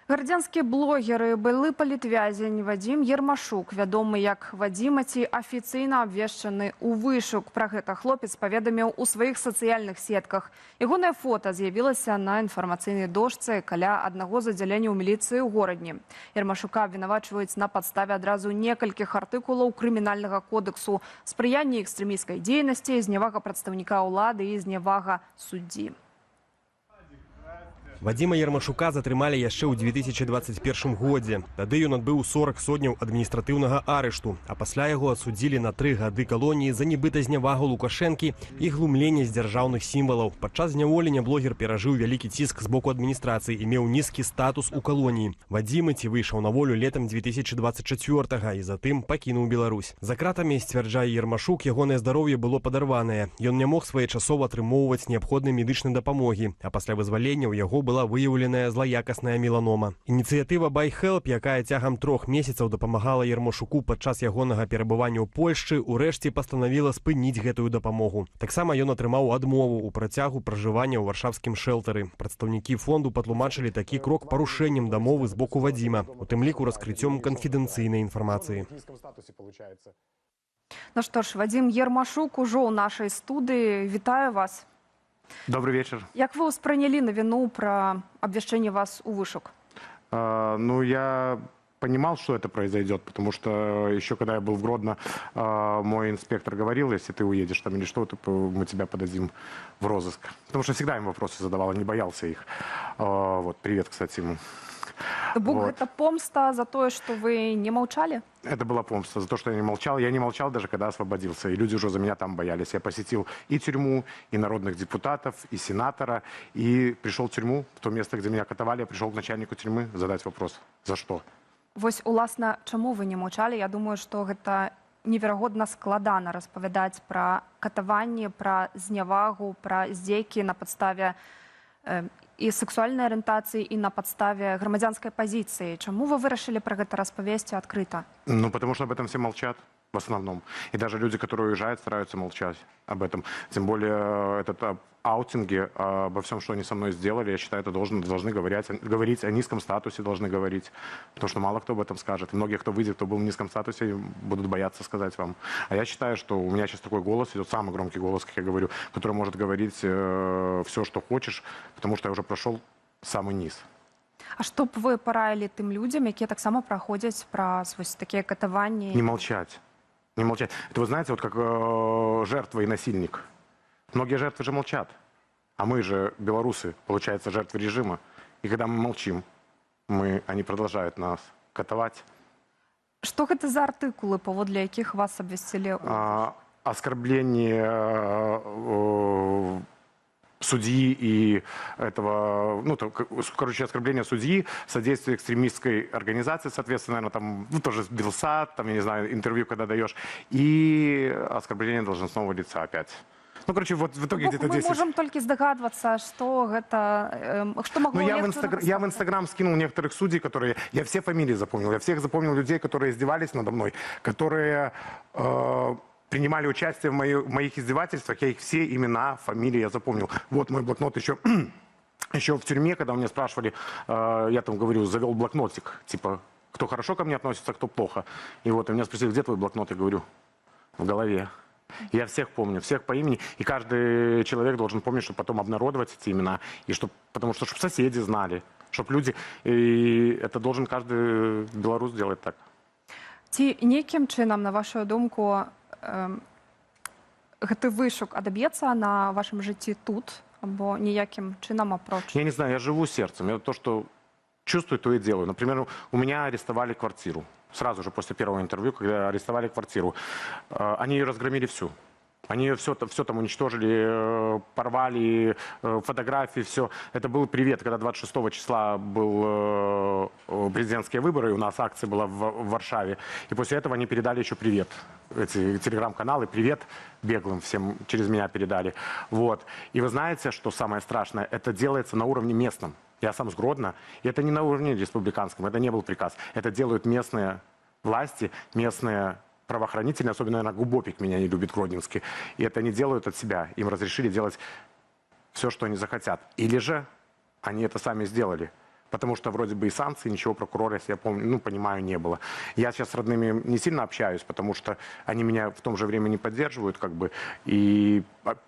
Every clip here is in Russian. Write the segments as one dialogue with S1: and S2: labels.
S1: Гардзянскі блогер і былы палітвязень Вадзім Ермашук, вядомы як Вадзімаці, афіцыйна абвешчаны ў вышук. Пра гэта хлопец паведаміў у сваіх сацыяльных сетках. Ягонае фота з'явілася на інфармацыйнай дошцы каля аднаго з аддзяленняў міліцыі ў горадні. Ермашука абвінавачваюць на падставе адразу некалькіх артыкулаў крымінальнага кодексу: спрыянне экстрэмісцкай дзейнасці, знявага прадстаўніка ўлады і знявага суддзі.
S2: Вадзіма Ермашука затрымалі яшчэ ў 2021 годзе. Тады ён адбыў 40 сотняў адміністратыўнага арышту, а пасля яго асудзілі на 3 гады калоніі за нібыта знявагу Лукашэнкі і глумленне з дзяржаўных сімвалаў. Падчас зняволення блогер перажыў вялікі ціск з боку адміністрацыі і меў нізкі статус у калоніі. Вадзімаці выйшаў на волю летам 2024 і затым пакінуў Беларусь. За кратамі, сцвярджае Ермашук, ягонае здароўе было падарванае. Ён не мог своечасова атрымоўваць неабходнай медычнай дапамогі, а пасля вызвалення ў яго была выяўленая злаякасная меланома. Ініцыятыва BuyHelp, якая цягам 3 месяцаў дапамагала Ермашуку падчас ягонага перабывання ў Польшчы, урэшце пастанавіла спыніць гэтую дапамогу. Таксама ён атрымаў адмову ў працягу пражывання ў варшавскім шэлтары. Прадстаўнікі фонду патлумачылі такі крок парушэннем дамовы з боку Вадзіма, у тым ліку раскрыццём канфідэнцыйнай інфармацыі.
S1: Ну што ж, Вадзім Ермашук ужо ў нашай студыі. Вітаю вас.
S3: Добрый вечер.
S1: Як вы ўспрынялі навіну пра абвяшчэнне вас у вышук?
S3: Ну, я понимал, что это произойдет, потому что еще когда я был в Гродно, мой инспектор говорил: если ты уедешь там или что, то мы тебя подадим в розыск. Потому что всегда им вопросы задавал, не боялся их. Вот, привет, кстати, ему.
S1: Вот. Это помста за то, что вы не молчали?
S3: Это была помста за то, что я не молчал. Я не молчал даже, когда освободился. И люди уже за меня там боялись. Я посетил и тюрьму, и народных депутатов, и сенатора. И пришел в тюрьму, в то место, где меня катовали. Я пришел к начальнику тюрьмы задать вопрос. За что?
S1: Вось, уласна, чаму вы не молчали? Я думаю, что гэта неверагодна складана распавядаць пра катаванні, пра знявагу, пра здзекі на падставе і сексуальнай арыентацыі, і на падставе грамадзянскай пазіцыі. Чаму вы вырашылі пра гэта распавесці адкрыта?
S3: Ну, потому что об этом все молчат в основном. И даже люди, которые уезжают, стараются молчать об этом. Тем более этот аутинги, обо всем, что они со мной сделали, я считаю, это должны говорить о низком статусе, должны говорить. Потому что мало кто об этом скажет. И многие, кто выйдет, кто был в низком статусе, будут бояться сказать вам. А я считаю, что у меня сейчас такой голос, идет самый громкий голос, как я говорю, который может говорить все, что хочешь, потому что я уже прошел самый низ.
S1: А што б вы параілі тым людзям, якія таксама праходзяць праз вось такія катаванні?
S3: Не молчать. Не молчать. Это вы знаете, вот как жертва и насильник. Многие жертвы же молчат. А мы же, белорусы, получается, жертвы режима. И когда мы молчим, они продолжают нас катовать.
S1: Што гэта за артыкулы, паводле якіх вас абвясцілі?
S3: Оскорбление судьи и этого, ну, короче, оскорбление судьи, содействие экстремистской организации, соответственно, наверное, там, ну, тоже Белсат, там, я не знаю, интервью, когда даешь, и оскорбление должностного лица опять. Ну, короче, вот в итоге где-то 10.
S1: Мы можем только здогадываться, что это, что могло...
S3: Ну, я в Инстаграм скинул некоторых судей, которые... Я все фамилии запомнил, я всех запомнил людей, которые издевались надо мной, которые... принимали участие в моих издевательствах, я их все имена, фамилии я запомнил. Вот мой блокнот еще в тюрьме, когда у меня спрашивали, я там говорю, завел блокнотик, типа, кто хорошо ко мне относится, кто плохо. И вот, и меня спросили, где твой блокнот? Я говорю, в голове. Я всех помню, всех по имени, и каждый человек должен помнить, чтобы потом обнародовать эти имена, и потому что чтобы соседи знали, чтобы люди, и это должен каждый белорус делать так.
S1: Ці нейкім чынам, на вашу думку, гэты вышук адаб'ецца на вашем жыцці тут, або ніякім чынам апроч?
S3: Я не знаю, я живу сердцем. Я то, что чувствую, то и делаю. Например, у меня арестовали квартиру. Сразу же после первого интервью, когда арестовали квартиру. Они ее разгромили всю. Они ее все там уничтожили, порвали, фотографии, все. Это был привет, когда 26 числа был президентские выборы, у нас акция была в Варшаве. И после этого они передали еще привет. Эти телеграм-каналы, привет беглым всем через меня передали. Вот. И вы знаете, что самое страшное? Это делается на уровне местном. Я сам с Гродно. И это не на уровне республиканском, это не был приказ. Это делают местные власти, местные правоохранители, особенно, наверное, Губопик меня не любит, гродненский. И это они делают от себя. Им разрешили делать все, что они захотят. Или же они это сами сделали. Потому что вроде бы и санкций, ничего прокурора, если я помню, ну, понимаю, не было. Я сейчас с родными не сильно общаюсь, потому что они меня в том же время не поддерживают, как бы, и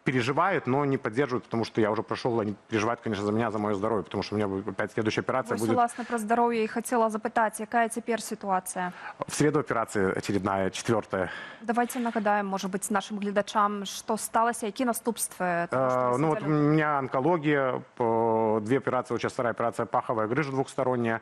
S3: переживают, но не поддерживают, потому что я уже прошел, они переживают, конечно, за меня, за мое здоровье, потому что у меня опять следующая операция
S1: Ось,
S3: будет.
S1: власне, про здоров'я і хотіла запитати, яка тепер ситуація?
S3: В среду операция очередная, 4-я.
S1: Давайте нагадаем, может быть, нашим глядачам, что сталося, які наступства того, що ви
S3: Ну вот у
S1: сказали?
S3: меня онкология, 2 операции, вот сейчас 2-я операция паховая грыжа двухсторонняя,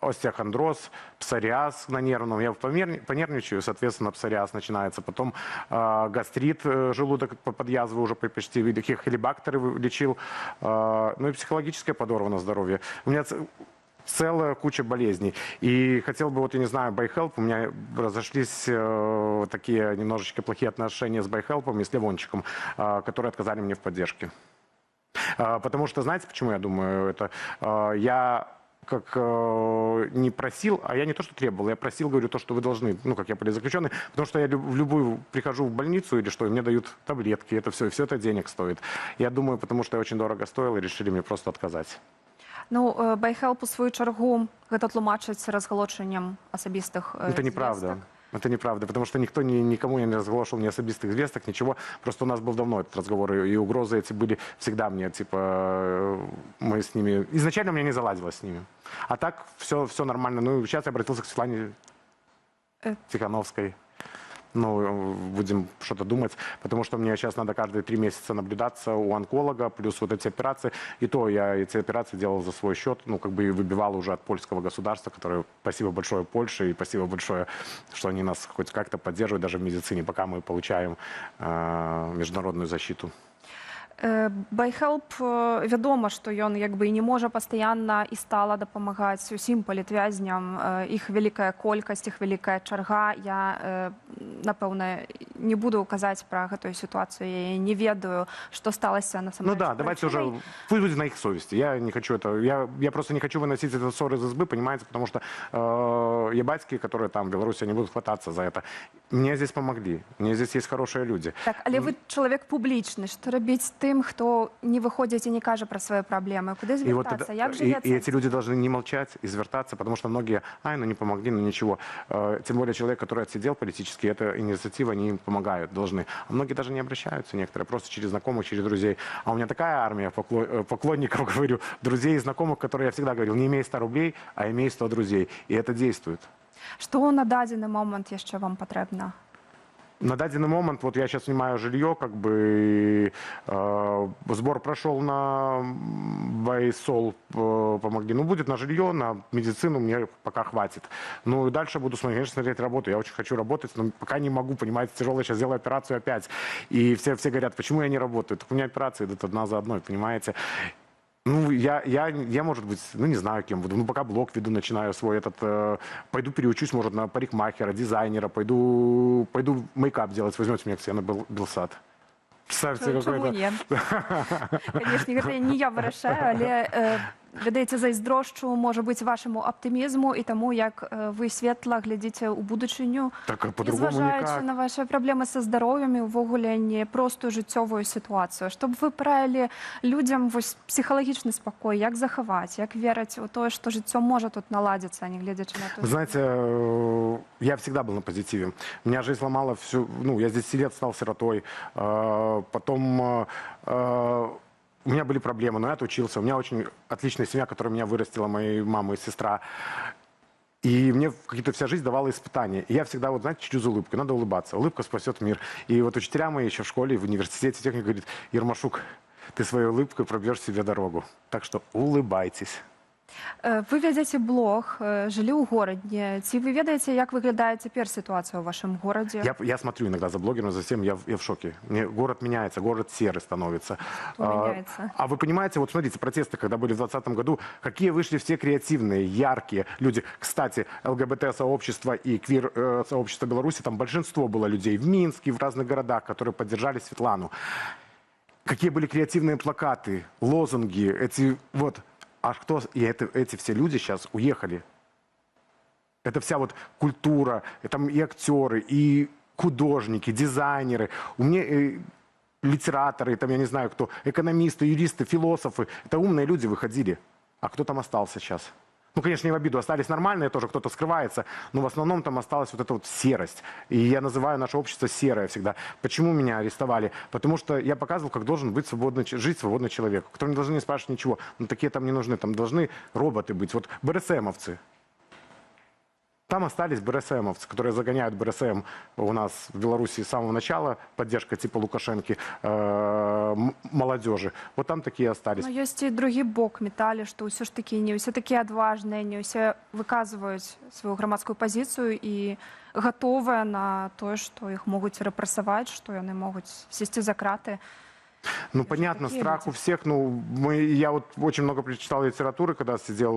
S3: остеохондроз, псориаз на нервном. Я понервничаю, соответственно, псориаз начинается. Потом гастрит, желудок под язвой уже почти, хелибактеры лечил. Ну и психологическое подорвано здоровье. У меня целая куча болезней. И хотел бы, вот я не знаю, BuyHelp, у меня разошлись такие немножечко плохие отношения с BuyHelp и с Левончиком, которые отказали мне в поддержке. Потому что, знаете, почему я думаю это? Я как не просил, а я не то, что требовал, я просил, говорю, то, что вы должны, ну, как я политзаключенный, потому что я в любую прихожу в больницу или что, и мне дают таблетки, это все это денег стоит. Я думаю, потому что я очень дорого стоил, и решили мне просто отказать.
S1: Ну, BuyHelp, у свою чергу, гэта тлумачыць разгалочаннем асабістых
S3: Это неправда.
S1: звестак.
S3: Это неправда, потому что никто никому не разглашал ни особистых звесток, ничего. Просто у нас был давно этот разговор, и угрозы эти были всегда мне, типа, мы с ними... Изначально у меня не залазило с ними. А так все нормально. Ну, сейчас я обратился к Светлане Тихановской. Ну, будем что-то думать, потому что мне сейчас надо каждые 3 месяца наблюдаться у онколога, плюс вот эти операции. И то я эти операции делал за свой счет, ну, как бы и выбивал уже от польского государства, которое, спасибо большое Польше, и спасибо большое, что они нас хоть как-то поддерживают даже в медицине, пока мы получаем международную защиту.
S1: BuyHelp, вядома, што ён як бы і не можа пастаянна і стала дапамагаць усім палітвязням. Іх вялікая колькасць, іх вялікая чарга. Я, напэўна, не буду казаць пра гэтую сітуацыю, я не ведаю, што сталася насамрэч.
S3: Ну да, давайте уже, пусть будет на их совести. Я не хочу это, я просто не хочу выносить этот ссор из избы, понимаете, потому что ебатьки, которые там в Беларуси, они будут хвататься за это. Мне здесь помогли, мне здесь есть хорошие люди.
S1: Так, але вы чалавек публічны, што рабіць тым, хто не выходзіць і не кажа пра свае праблемы? Куды
S3: И, вот
S1: звяртацца?
S3: это-
S1: Як
S3: и
S1: жывецца?
S3: эти люди должны не молчать, извертаться, потому что многие, ну не помогли, ну ничего. Тем более человек, который отсидел политически, эта инициатива, они им помогают, должны. А многие даже не обращаются, некоторые, просто через знакомых, через друзей. А у меня такая армия поклонников, говорю, друзей и знакомых, которые я всегда говорил, не имей 100 рублей, а имей 100 друзей. И это действует.
S1: Што на дадзены момант яшчэ вам патрэбна?
S3: На даденный момент, вот я сейчас снимаю жилье, как бы сбор прошел на Байсол, помогли. Ну, будет на жилье, на медицину мне пока хватит. Ну, и дальше буду смотреть, конечно, смотреть работу. Я очень хочу работать, но пока не могу, понимаете, тяжело. Сейчас сделаю операцию опять. И все говорят, почему я не работаю? Так у меня операции идут одна за одной, понимаете. Ну, я, может быть, ну, не знаю, кем буду. Ну, пока блог веду, начинаю свой этот... пойду переучусь, может, на парикмахера, дизайнера, пойду мейкап делать. Возьмете меня к себе на Белсад. Представьте,
S1: Чому
S3: какой-то...
S1: ні? Звісно, гэта не я вырашаю, але ведаеце, зайздрошчу можа быць вашаму аптымізму і таму, як вы светла глядзіце ў будучыню,
S3: Так, по-другому
S1: незважаючы
S3: никак.
S1: на ваши праблемы са здароўем і ўвогуле не простую жыццёвую сітуацыю, чтобы вы параілі людзям вось псіхалагічны спакой, як захаваць, як верыць у тое, што жыццё можа тут наладзіцца, а не гледзячы на
S3: Вы
S1: тое.
S3: знаете, я всегда был на позитиве. Меня жизнь сломала всю... Ну, я здесь 10 лет стал сиротой. Потом... У меня были проблемы, но я отучился. У меня очень отличная семья, которая меня вырастила, моя мама и сестра. И мне какие-то вся жизнь давала испытания. И я всегда, вот знаете, чуть-чуть улыбкой. Надо улыбаться. Улыбка спасет мир. И вот учителя мои еще в школе, в университете, техника говорит, Ермашук, ты своей улыбкой пробьешь себе дорогу. Так что улыбайтесь.
S1: Вы вядзеце блог, жылі ў горадзе. Ці вы ведаеце, як выглядае цяпер сітуацыя ў вашым горадзе?
S3: Я смотрю иногда за блогером, за всем, я в шоке. Город меняется, город серый становится.
S1: Меняется.
S3: А вы понимаете, вот смотрите, протесты, когда были в 2020 году, какие вышли все креативные, яркие люди. Кстати, ЛГБТ-сообщество и квир-сообщество Беларуси, там большинство было людей в Минске, в разных городах, которые поддержали Светлану. Какие были креативные плакаты, лозунги, эти вот... А кто... И эти все люди сейчас уехали. Это вся вот культура, там и актеры, и художники, дизайнеры. У меня литераторы, там я не знаю кто, экономисты, юристы, философы. Это умные люди выходили. А кто там остался сейчас? Ну, конечно, не в обиду, остались нормальные тоже, кто-то скрывается, но в основном там осталась вот эта вот серость. И я называю наше общество серое всегда. Почему меня арестовали? Потому что я показывал, как должен быть жить свободный человек, который не должен не спрашивать ничего. Но такие там не нужны, там должны роботы быть. Вот БРСМовцы. Там остались БРСМовцы, которые загоняют БРСМ у нас в Беларуси с самого начала, поддержка типа Лукашенки, молодежи. Вот там такие остались.
S1: Ну, ёсць і другі бок медалі, што ўсё ж такі не ўсе такія адважныя, не ўсе выказваюць сваю грамадскую пазіцыю і гатовыя на тое, што іх могуць рэпрэсаваць, што яны могуць сесці за краты.
S3: Ну, понятно,
S1: такие
S3: страх
S1: люди.
S3: у всех. Ну, я вот очень много прочитал литературы, когда сидел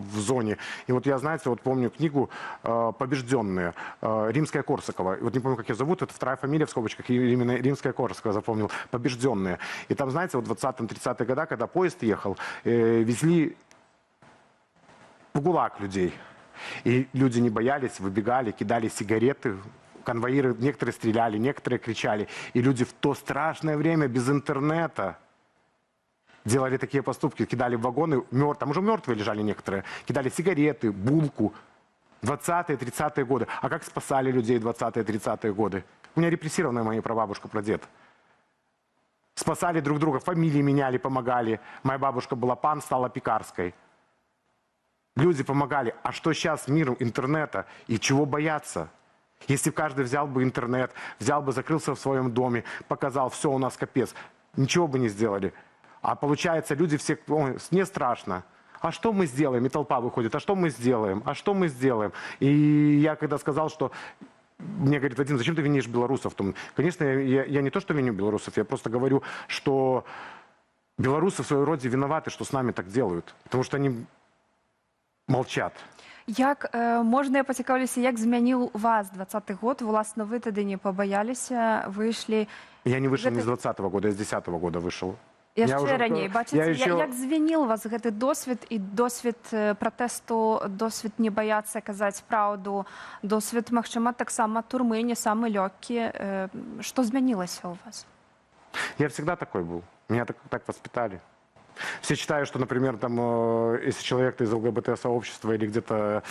S3: в зоне. И вот я, знаете, вот помню книгу «Побежденные», Римская Корсакова. И вот не помню, как ее зовут, это вторая фамилия в скобочках, и именно Римская Корсакова запомнил. «Побежденные». И там, знаете, вот в 20-30-е годы, когда поезд ехал, везли в ГУЛАГ людей. И люди не боялись, выбегали, кидали сигареты. Конвоиры, некоторые стреляли, некоторые кричали. И люди в то страшное время без интернета делали такие поступки, кидали в вагоны, там уже мертвые лежали некоторые, кидали сигареты, булку. 20-е, 30-е годы. А как спасали людей в 20-е, 30-е годы? У меня репрессированная моя прабабушка, прадед. Спасали друг друга, фамилии меняли, помогали. Моя бабушка была Пан, стала Пекарской. Люди помогали. А что сейчас мир интернета? И чего бояться? Если бы каждый взял бы интернет, взял бы, закрылся в своем доме, показал, все, у нас капец, ничего бы не сделали. А получается, люди все, ой, мне страшно. А что мы сделаем? И толпа выходит, а что мы сделаем? А что мы сделаем? И я когда сказал, что... Мне говорит, Вадим, зачем ты винишь белорусов? Конечно, я не то, что виню белорусов, я просто говорю, что белорусы в своем роде виноваты, что с нами так делают. Потому что они молчат.
S1: Як можна, я пацікаўлюся, як змяніў вас 20-й год? Уласна, вы тады не пабаяліся, выйшлі...
S3: Я не вышел не с 20-го года, я с 10-го года вышел.
S1: Яшчэ раней, бачыце, як змяніў вас гэты досвед і досвед пратэсту, досвед не баяцца казаць праўду, досвед, магчыма, таксама турмы, не самы лёгкі. Што змянілася ў вас?
S3: Я всегда такой был. Меня так воспитали. Все считают, что, например, там, если человек ты из ЛГБТ-сообщества или где-то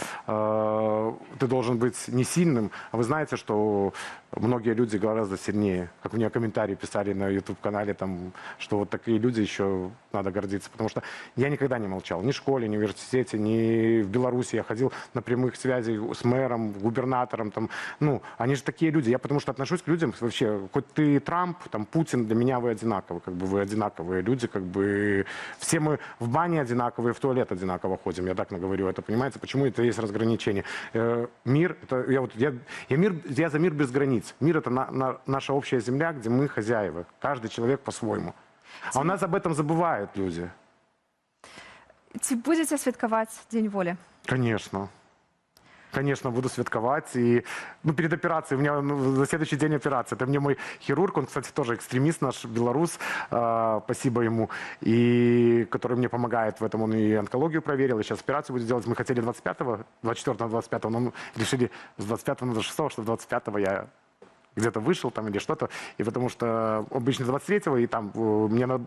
S3: ты должен быть не сильным, а вы знаете, что многие люди гораздо сильнее. Как мне комментарии писали на YouTube-канале, там, что вот такие люди еще надо гордиться. Потому что я никогда не молчал. Ни в школе, ни в университете, ни в Беларуси. Я ходил на прямых связях с мэром, губернатором. Там, ну, они же такие люди. Я потому что отношусь к людям вообще. Хоть ты Трамп, там, Путин, для меня вы одинаковы. Как бы вы одинаковые люди, как бы... Все мы в бане одинаковые, в туалет одинаково ходим, я так говорю, это понимаете, почему это есть разграничение. Мир, это, я за мир без границ. Мир это наша общая земля, где мы хозяева, каждый человек по-своему. А у нас об этом забывают люди.
S1: Ці будете святкаваць Дзень волі?
S3: Конечно. Конечно, буду святковать. И, ну, перед операцией, у меня за следующий день операция. Это мне мой хирург, он, кстати, тоже экстремист наш, белорус, спасибо ему, и который мне помогает в этом. Он и онкологию проверил, и сейчас операцию будет делать. Мы хотели 24-го, 24-го, 25-го, но мы решили с 25-го на 26-го, что 25-го я где-то вышел там или что-то, и потому что обычно 23-го, и там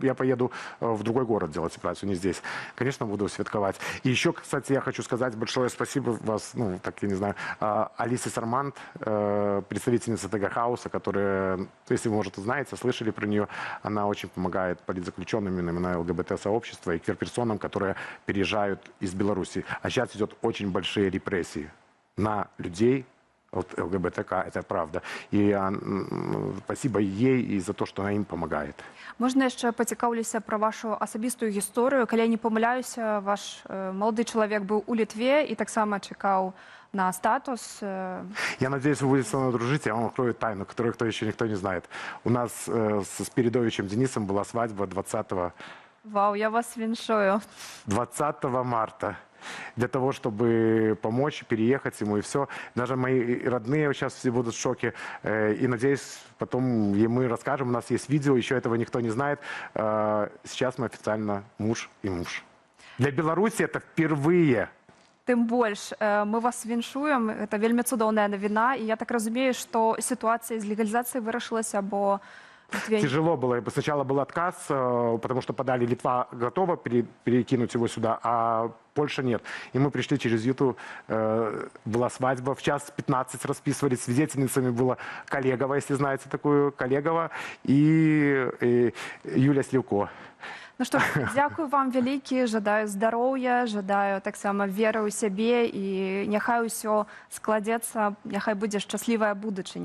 S3: я поеду в другой город делать операцию, не здесь. Конечно, буду святковать. И еще, кстати, я хочу сказать большое спасибо вас, ну, так, я не знаю, Алисе Сармант, представительница ТГ Хауса, которая, если вы, может, знаете, слышали про нее, она очень помогает политзаключенным именно ЛГБТ-сообщества и квир-персонам, которые переезжают из Беларуси. А сейчас идет очень большие репрессии на людей, от ЛГБТК, это правда. И спасибо ей и за то, что она им помогает.
S1: Можна яшчэ пацікаўлюся пра вашу асабістую гісторыю? Калі я не памыляюся, ваш малады чалавек быў у Літве і таксама чакаў на статус.
S3: Я надеюсь, вы будете со мной дружить, я вам открою тайну, которую еще никто не знает. У нас с Спиридовичем Денисом была свадьба 20-го.
S1: Вау, я вас віншую.
S3: 20 марта. Для того, чтобы помочь, переехать ему и все. Даже мои родные сейчас все будут в шоке. И надеюсь, потом мы расскажем. У нас есть видео, еще этого никто не знает. Сейчас мы официально муж и муж. Для Беларуси это впервые.
S1: Тым больш, мы вас віншуем. Гэта вельмі цудоўная навіна. І я так разумею, што сітуацыя з легалізацыяй вырашылася, бо
S3: Тяжело было. Сначала был отказ, потому что подали Литва готова перекинуть его сюда, а Польша нет. И мы пришли через Юту, была свадьба, в час 15 расписывались, свидетельницами была Коллегова, если знаете такую, Коллегова, и Юля Слівко.
S1: Ну што ж, дзякую вам вялікі, жадаю здароўя, жадаю таксама веры ў сябе і няхай усё складзецца, няхай будзе шчаслівая будучыня.